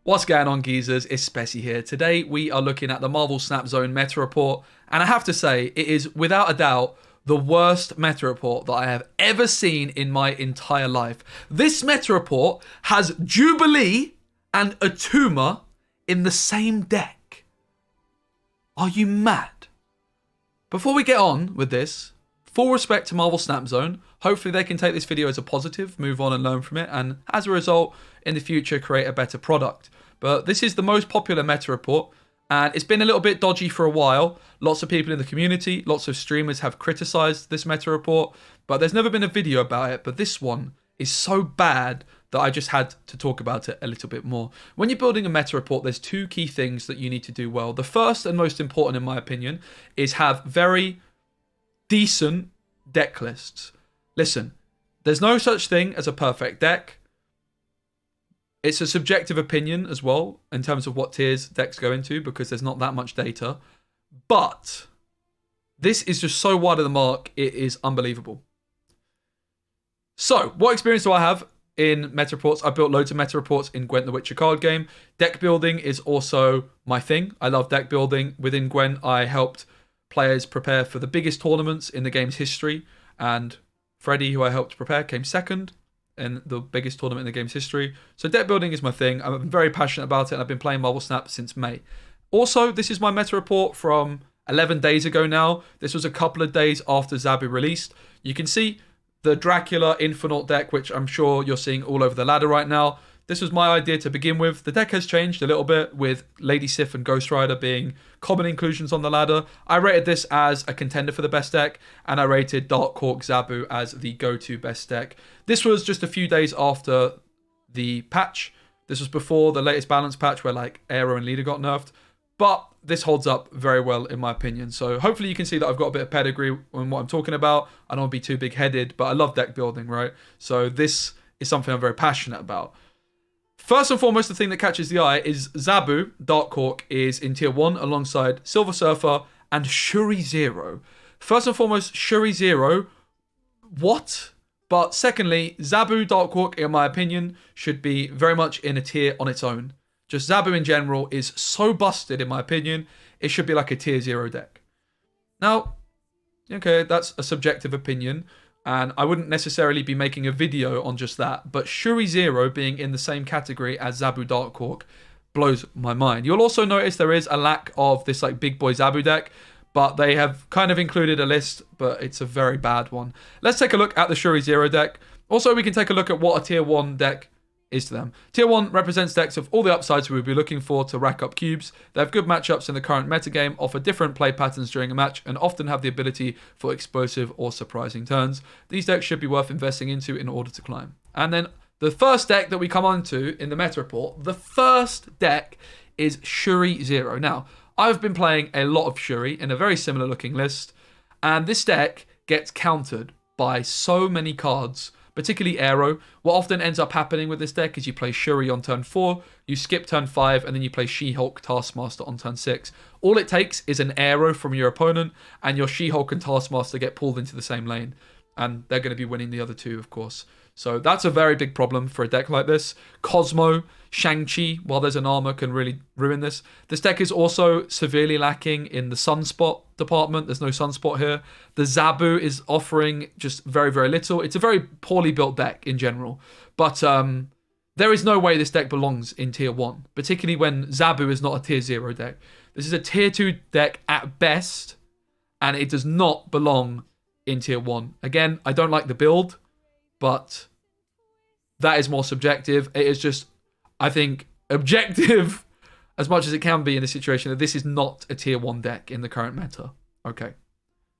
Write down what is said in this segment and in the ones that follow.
What's going on, geezers? It's Spessy here. Today we are looking at the Marvel Snap Zone meta report, and I have to say, it is without a doubt the worst meta report that I have ever seen in my entire life. This meta report has Jubilee and Attuma in the same deck. Are you mad? Before we get on with this, full respect to Marvel Snap Zone. Hopefully they can take this video as a positive, move on and learn from it, and as a result, in the future, create a better product. But this is the most popular meta report, and it's been a little bit dodgy for a while. Lots of people in the community, lots of streamers have criticized this meta report, but there's never been a video about it. But this one is so bad that I just had to talk about it a little bit more. When you're building a meta report, there's two key things that you need to do well. The first and most important, in my opinion, is have very decent deck lists. Listen, there's no such thing as a perfect deck. It's a subjective opinion as well in terms of what tiers decks go into because there's not that much data. But this is just so wide of the mark, it is unbelievable. So, what experience do I have in meta reports? I've built loads of meta reports in Gwent the Witcher card game. Deck building is also my thing. I love deck building. Within Gwent, I helped players prepare for the biggest tournaments in the game's history, and Freddie, who I helped prepare, came second in the biggest tournament in the game's history. So deck building is my thing. I'm very passionate about it, and I've been playing Marvel Snap since May. Also, this is my meta report from 11 days ago now. This was a couple of days after Zabu released. You can see the Dracula Infinite deck, which I'm sure you're seeing all over the ladder right now. This was my idea to begin with. The deck has changed a little bit, with Lady Sif and Ghost Rider being common inclusions on the ladder. I rated this as a contender for the best deck, and I rated Darkhawk Zabu as the go-to best deck. This was just a few days after the patch. This was before the latest balance patch where like Aero and Leader got nerfed. But this holds up very well in my opinion. So hopefully you can see that I've got a bit of pedigree on what I'm talking about. I don't want to be too big-headed, but I love deck building, right? So this is something I'm very passionate about. First and foremost, the thing that catches the eye is Zabu, Darkhawk, is in tier 1 alongside Silver Surfer and Shuri 0. First and foremost, Shuri 0, what? But secondly, Zabu, Darkhawk, in my opinion, should be very much in a tier on its own. Just Zabu in general is so busted, in my opinion, it should be like a tier 0 deck. Now, okay, that's a subjective opinion, and I wouldn't necessarily be making a video on just that, but Shuri 0 being in the same category as Zabu Darkhawk blows my mind. You'll also notice there is a lack of this like big boy Zabu deck, but they have kind of included a list, but it's a very bad one. Let's take a look at the Shuri 0 deck. Also, we can take a look at what a tier 1 deck is to them. Tier 1 represents decks of all the upsides we would be looking for to rack up cubes. They have good matchups in the current metagame, offer different play patterns during a match, and often have the ability for explosive or surprising turns. These decks should be worth investing into in order to climb. And then the first deck that we come on to in the meta report, the first deck is Shuri 0. Now, I've been playing a lot of Shuri in a very similar looking list, and this deck gets countered by so many cards, particularly Aero. What often ends up happening with this deck is you play Shuri on turn 4, you skip turn 5, and then you play She-Hulk Taskmaster on turn 6. All it takes is an Aero from your opponent, and your She-Hulk and Taskmaster get pulled into the same lane. And they're going to be winning the other two, of course. So that's a very big problem for a deck like this. Cosmo, Shang-Chi, while there's an armor, can really ruin this. This deck is also severely lacking in the Sunspot department. There's no Sunspot here. The Zabu is offering just very, very little. It's a very poorly built deck in general. But there is no way this deck belongs in tier 1, particularly when Zabu is not a tier 0 deck. This is a tier 2 deck at best, and it does not belong in tier 1. Again, I don't like the build, but that is more subjective. It is just, I think, objective as much as it can be in this situation that this is not a tier 1 deck in the current meta. Okay,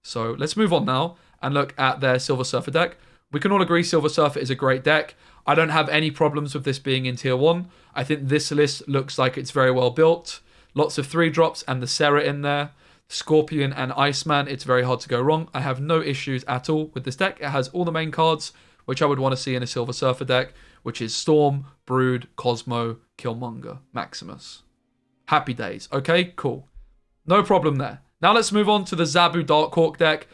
so let's move on now and look at their Silver Surfer deck. We can all agree Silver Surfer is a great deck. I don't have any problems with this being in tier 1. I think this list looks like it's very well built. Lots of 3-drops and the Serra in there. Scorpion and Iceman, it's very hard to go wrong. I have no issues at all with this deck. It has all the main cards which I would want to see in a Silver Surfer deck, which is Storm, Brood, Cosmo, Killmonger, Maximus. Happy days. Okay, cool. No problem there. Now let's move on to the Zabu Darkhawk deck.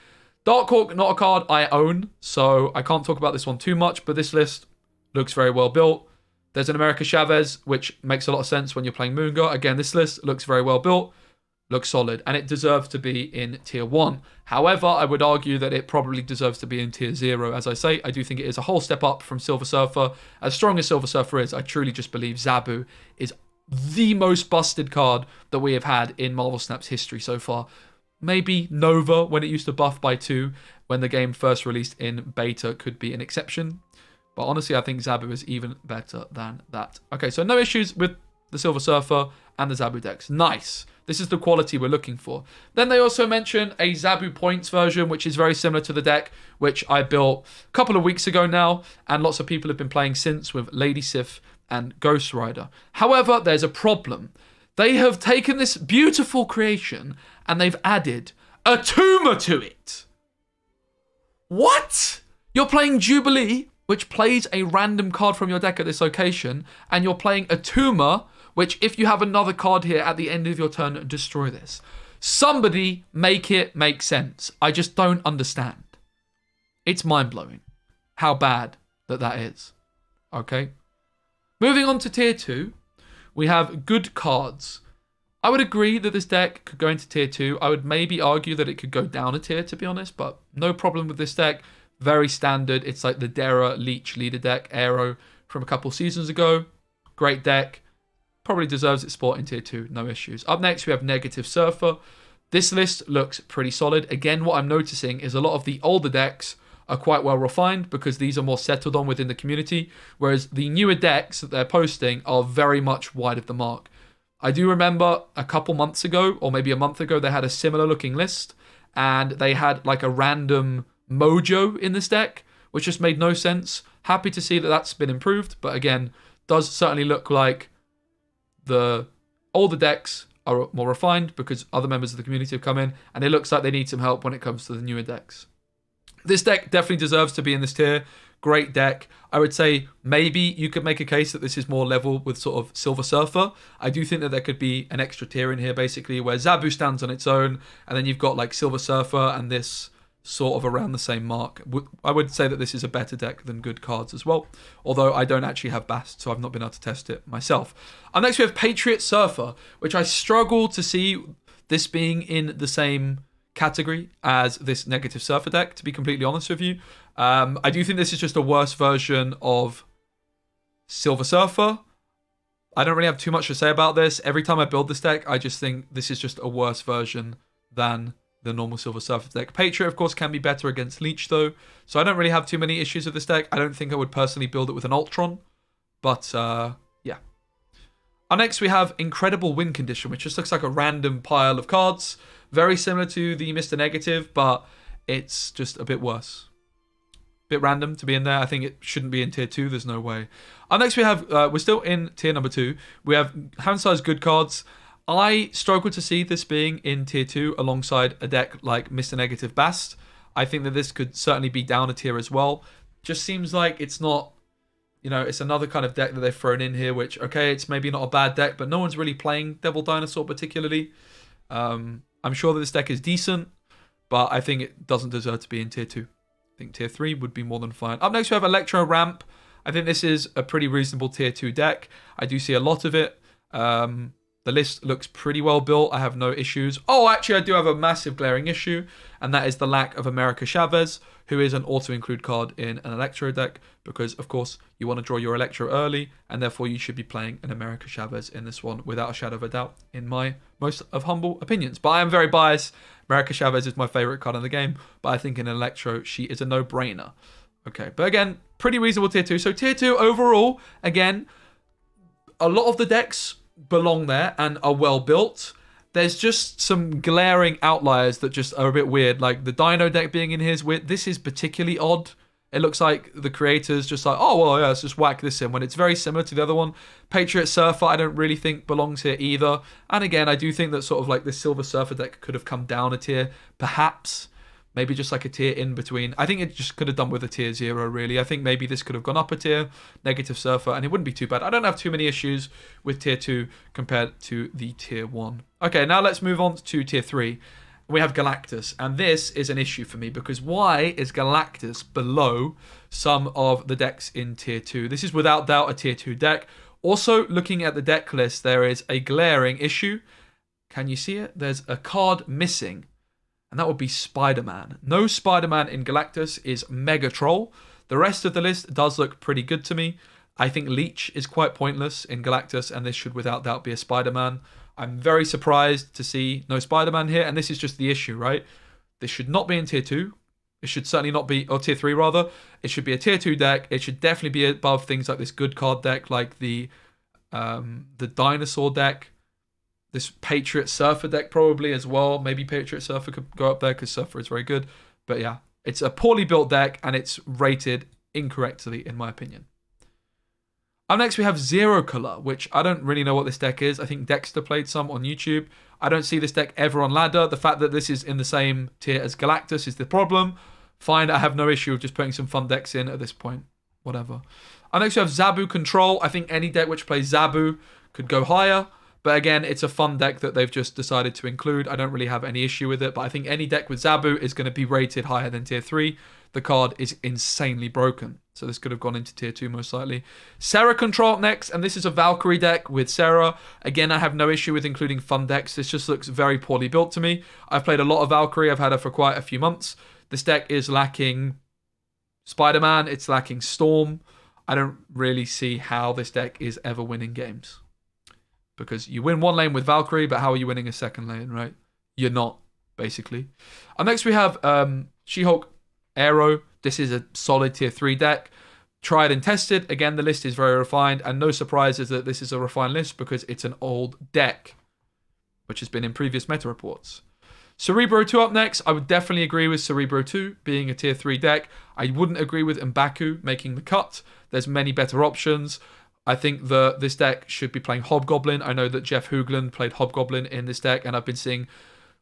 Darkhawk, not a card I own, so I can't talk about this one too much, but this list looks very well built. There's an America Chavez, which makes a lot of sense when you're playing Moongar. Again, this list looks very well built, looks solid, and it deserves to be in tier 1. However, I would argue that it probably deserves to be in tier 0. As I say, I do think it is a whole step up from Silver Surfer. As strong as Silver Surfer is, I truly just believe Zabu is the most busted card that we have had in Marvel Snap's history so far. Maybe Nova, when it used to buff by 2, when the game first released in beta, could be an exception. But honestly, I think Zabu is even better than that. Okay, so no issues with the Silver Surfer and the Zabu decks. Nice. This is the quality we're looking for. Then they also mention a Zabu Points version, which is very similar to the deck, which I built a couple of weeks ago now, and lots of people have been playing since with Lady Sif and Ghost Rider. However, there's a problem. They have taken this beautiful creation and they've added Attuma to it. What? You're playing Jubilee, which plays a random card from your deck at this location, and you're playing Attuma, which if you have another card here at the end of your turn, destroy this. Somebody make it make sense. I just don't understand. It's mind-blowing how bad that is. Okay? Moving on to tier 2, we have good cards. I would agree that this deck could go into tier 2. I would maybe argue that it could go down a tier, to be honest, but no problem with this deck. Very standard. It's like the Dara Leech leader deck, Aero, from a couple seasons ago. Great deck. Probably deserves its spot in tier 2. No issues. Up next, we have Negative Surfer. This list looks pretty solid. Again, what I'm noticing is a lot of the older decks are quite well refined because these are more settled on within the community, whereas the newer decks that they're posting are very much wide of the mark. I do remember a couple months ago, or maybe a month ago, they had a similar looking list, and they had like a random Mojo in this deck, which just made no sense. Happy to see that that's been improved, but again, does certainly look like the older decks are more refined because other members of the community have come in, and it looks like they need some help when it comes to the newer decks. This deck definitely deserves to be in this tier. Great deck. I would say maybe you could make a case that this is more level with sort of Silver Surfer. I do think that there could be an extra tier in here, basically, where Zabu stands on its own, and then you've got like Silver Surfer and this sort of around the same mark. I would say that this is a better deck than good cards as well, although I don't actually have Bast, so I've not been able to test it myself. Next we have Patriot Surfer, which I struggle to see this being in the same category as this Negative Surfer deck, to be completely honest with you. I do think this is just a worse version of Silver Surfer. I don't really have too much to say about this. Every time I build this deck, I just think this is just a worse version than the normal Silver Surfer deck. Patriot, of course, can be better against Leech, though, so I don't really have too many issues with this deck. I don't think I would personally build it with an Ultron, but yeah. Next, we have Incredible Win Condition, which just looks like a random pile of cards. Very similar to the Mr. Negative, but it's just a bit worse. Bit random to be in there. I think it shouldn't be in tier 2. There's no way. Next, we have, we're still in tier number 2. We have hand-sized good cards. I struggle to see this being in tier 2 alongside a deck like Mr. Negative Bast. I think that this could certainly be down a tier as well. Just seems like it's not, you know, it's another kind of deck that they've thrown in here, which, okay, it's maybe not a bad deck, but no one's really playing Devil Dinosaur particularly. I'm sure that this deck is decent, but I think it doesn't deserve to be in tier 2. I think tier 3 would be more than fine. Up next, we have Electro Ramp. I think this is a pretty reasonable tier 2 deck. I do see a lot of it. The list looks pretty well built. I have no issues. Oh, actually, I do have a massive glaring issue, and that is the lack of America Chavez, who is an auto-include card in an Electro deck, because, of course, you want to draw your Electro early, and therefore you should be playing an America Chavez in this one, without a shadow of a doubt, in my most of humble opinions. But I am very biased. America Chavez is my favorite card in the game, but I think in Electro, she is a no-brainer. Okay, but again, pretty reasonable tier 2. So tier 2 overall, again, a lot of the decks belong there and are well built. There's just some glaring outliers that just are a bit weird, like the Dino deck being in here is weird. This is particularly odd. It looks like the creators just like, oh well, yeah, let's just whack this in, when it's very similar to the other one. Patriot Surfer I don't really think belongs here either, and again I do think that sort of like this Silver Surfer deck could have come down a tier, perhaps. Maybe just like a tier in between. I think it just could have done with a tier 0, really. I think maybe this could have gone up a tier, Negative Surfer, and it wouldn't be too bad. I don't have too many issues with tier 2 compared to the tier 1. Okay, now let's move on to tier 3. we have Galactus, and this is an issue for me because why is Galactus below some of the decks in tier 2? This is without doubt a tier 2 deck. Also, looking at the deck list, there is a glaring issue. Can you see it? There's a card missing, and that would be Spider-Man. No Spider-Man in Galactus is Mega Troll. The rest of the list does look pretty good to me. I think Leech is quite pointless in Galactus, and this should without doubt be a Spider-Man. I'm very surprised to see no Spider-Man here, and this is just the issue, right? This should not be in tier 2. It should certainly not be, or tier 3 rather. It should be a tier 2 deck. It should definitely be above things like this good card deck, like the Dinosaur deck, this Patriot Surfer deck probably as well. Maybe Patriot Surfer could go up there because Surfer is very good. But yeah, it's a poorly built deck, and it's rated incorrectly, in my opinion. Up next, we have Zero Color, which I don't really know what this deck is. I think Dexter played some on YouTube. I don't see this deck ever on ladder. The fact that this is in the same tier as Galactus is the problem. Fine, I have no issue with just putting some fun decks in at this point. Whatever. Up next, we have Zabu Control. I think any deck which plays Zabu could go higher. But again, it's a fun deck that they've just decided to include. I don't really have any issue with it. But I think any deck with Zabu is going to be rated higher than tier 3. The card is insanely broken. So this could have gone into tier 2 most likely. Sarah Control up next, and this is a Valkyrie deck with Sarah. Again, I have no issue with including fun decks. This just looks very poorly built to me. I've played a lot of Valkyrie. I've had her for quite a few months. This deck is lacking Spider-Man. It's lacking Storm. I don't really see how this deck is ever winning games. Because you win one lane with Valkyrie, but how are you winning a second lane, right? You're not, basically. Next we have She-Hulk Aero. This is a solid tier 3 deck. Tried and tested. Again, the list is very refined, and no surprises that this is a refined list because it's an old deck, which has been in previous meta reports. Cerebro 2 up next. I would definitely agree with Cerebro 2 being a tier 3 deck. I wouldn't agree with M'Baku making the cut. There's many better options. I think this deck should be playing Hobgoblin. I know that Jeff Hoogland played Hobgoblin in this deck, and I've been seeing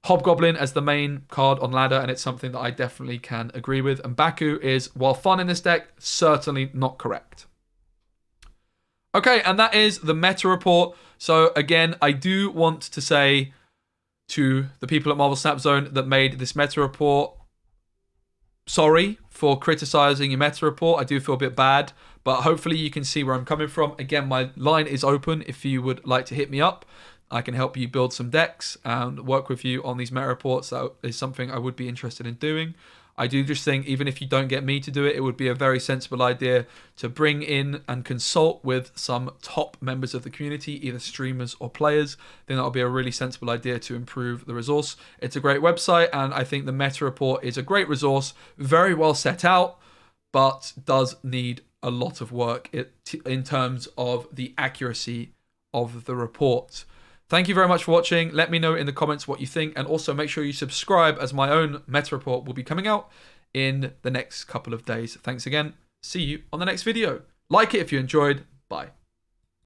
Hobgoblin as the main card on ladder, and it's something that I definitely can agree with. And M'Baku is, while fun in this deck, certainly not correct. Okay, and that is the meta report. So again, I do want to say to the people at Marvel Snap Zone that made this meta report, sorry for criticizing your meta report. I do feel a bit bad, but hopefully you can see where I'm coming from. Again, my line is open if you would like to hit me up. I can help you build some decks and work with you on these meta reports. That is something I would be interested in doing. I do just think even if you don't get me to do it, it would be a very sensible idea to bring in and consult with some top members of the community, either streamers or players. I think that would be a really sensible idea to improve the resource. It's a great website, and I think the meta report is a great resource, very well set out, but does need a lot of work in terms of the accuracy of the report. Thank you very much for watching. Let me know in the comments what you think, and also make sure you subscribe as my own meta report will be coming out in the next couple of days. Thanks again. See you on the next video. Like it if you enjoyed. Bye.